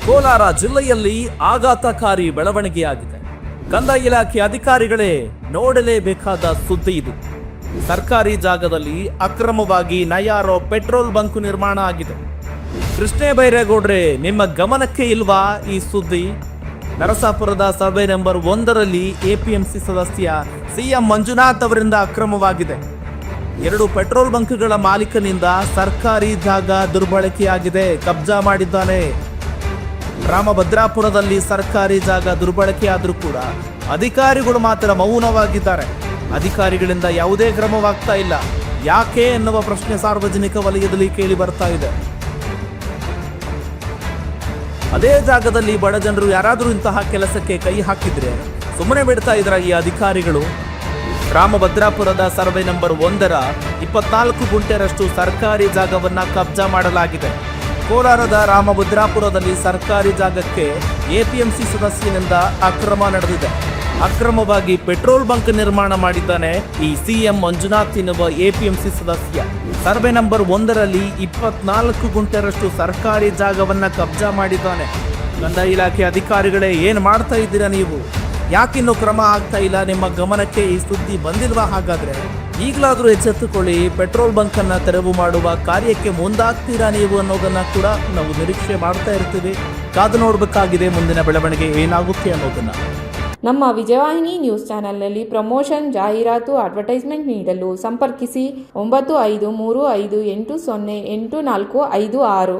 ಕೋಲಾರ ಜಿಲ್ಲೆಯಲ್ಲಿ ಆಘಾತಕಾರಿ ಬೆಳವಣಿಗೆಯಾಗಿದೆ. ಕಂದಾಯ ಇಲಾಖೆ ಅಧಿಕಾರಿಗಳೇ ನೋಡಲೇಬೇಕಾದ ಸುದ್ದಿ ಇದು. ಸರ್ಕಾರಿ ಜಾಗದಲ್ಲಿ ಅಕ್ರಮವಾಗಿ ನಯಾರೋ ಪೆಟ್ರೋಲ್ ಬಂಕ್ ನಿರ್ಮಾಣ ಆಗಿದೆ. ಕೃಷ್ಣೇ ಬೈರೇಗೌಡ್ರೆ, ನಿಮ್ಮ ಗಮನಕ್ಕೆ ಇಲ್ವಾ ಈ ಸುದ್ದಿ? ನರಸಾಪುರದ ಸರ್ವೆ ನಂಬರ್ 1ರಲ್ಲಿ ಎಪಿಎಂಸಿ ಸದಸ್ಯ ಸಿಎಂ ಮಂಜುನಾಥ್ ಅವರಿಂದ ಅಕ್ರಮವಾಗಿದೆ. 2 ಪೆಟ್ರೋಲ್ ಬಂಕ್ಗಳ ಮಾಲೀಕನಿಂದ ಸರ್ಕಾರಿ ಜಾಗ ದುರ್ಬಳಕೆಯಾಗಿದೆ, ಕಬ್ಜಾ ಮಾಡಿದ್ದಾನೆ. ರಾಮಭದ್ರಾಪುರದಲ್ಲಿ ಸರ್ಕಾರಿ ಜಾಗ ದುರ್ಬಳಕೆಯಾದರೂ ಕೂಡ ಅಧಿಕಾರಿಗಳು ಮಾತ್ರ ಮೌನವಾಗಿದ್ದಾರೆ. ಅಧಿಕಾರಿಗಳಿಂದ ಯಾವುದೇ ಕ್ರಮವಾಗ್ತಾ ಇಲ್ಲ. ಯಾಕೆ ಎನ್ನುವ ಪ್ರಶ್ನೆ ಸಾರ್ವಜನಿಕ ವಲಯದಲ್ಲಿ ಕೇಳಿ ಬರ್ತಾ ಇದೆ. ಅದೇ ಜಾಗದಲ್ಲಿ ಬಡ ಜನರು ಯಾರಾದರೂ ಇಂತಹ ಕೆಲಸಕ್ಕೆ ಕೈ ಹಾಕಿದ್ರೆ ಸುಮ್ಮನೆ ಬಿಡ್ತಾ ಇದ್ರ ಈ ಅಧಿಕಾರಿಗಳು? ರಾಮಭದ್ರಾಪುರದ ಸರ್ವೆ ನಂಬರ್ 1ರ 24 ಗುಂಟೆರಷ್ಟು ಸರ್ಕಾರಿ ಜಾಗವನ್ನ ಕಬ್ಜಾ ಮಾಡಲಾಗಿದೆ. ಕೋಲಾರದ ರಾಮಭದ್ರಾಪುರದಲ್ಲಿ ಸರ್ಕಾರಿ ಜಾಗಕ್ಕೆ ಎಪಿಎಂಸಿ ಸದಸ್ಯನಿಂದ ಅಕ್ರಮ ನಡೆದಿದೆ. ಅಕ್ರಮವಾಗಿ ಪೆಟ್ರೋಲ್ ಬಂಕ್ ನಿರ್ಮಾಣ ಮಾಡಿದ್ದಾನೆ ಈ ಸಿಎಂ ಮಂಜುನಾಥ್ ಎನ್ನುವ ಎಪಿಎಂಸಿ ಸದಸ್ಯ. ಸರ್ವೆ ನಂಬರ್ 1ರಲ್ಲಿ 24 ಗುಂಟೆರಷ್ಟು ಸರ್ಕಾರಿ ಜಾಗವನ್ನ ಕಬ್ಜಾ ಮಾಡಿದ್ದಾನೆ. ಕಂದಾಯ ಇಲಾಖೆ ಅಧಿಕಾರಿಗಳೇ, ಏನ್ ಮಾಡ್ತಾ ಇದ್ದೀರಾ ನೀವು? ಯಾಕಿನ್ನೂ ಕ್ರಮ ಆಗ್ತಾ ಇಲ್ಲ? ನಿಮ್ಮ ಗಮನಕ್ಕೆ ಈ ಸುದ್ದಿ ಬಂದಿಲ್ವಾ? ಹಾಗಾದ್ರೆ ಈಗಲಾದರೂ ಎಚ್ಚೆತ್ತುಕೊಳ್ಳಿ. ಪೆಟ್ರೋಲ್ ಬಂಕ್ ಅನ್ನ ತೆರವು ಮಾಡುವ ಕಾರ್ಯಕ್ಕೆ ಮುಂದಾಗ್ತೀರಾ ನೀವು ಅನ್ನೋದನ್ನ ಕೂಡ ನಾವು ನಿರೀಕ್ಷೆ ಮಾಡ್ತಾ ಇರ್ತೀವಿ. ಕಾದು ನೋಡಬೇಕಾಗಿದೆ ಮುಂದಿನ ಬೆಳವಣಿಗೆ ಏನಾಗುತ್ತೆ ಅನ್ನೋದನ್ನ. ನಮ್ಮ ವಿಜಯವಾಹಿನಿ ನ್ಯೂಸ್ ಚಾನೆಲ್ನಲ್ಲಿ ಪ್ರಮೋಷನ್, ಜಾಹೀರಾತು, ಅಡ್ವರ್ಟೈಸ್ಮೆಂಟ್ ನೀಡಲು ಸಂಪರ್ಕಿಸಿ 9535808456.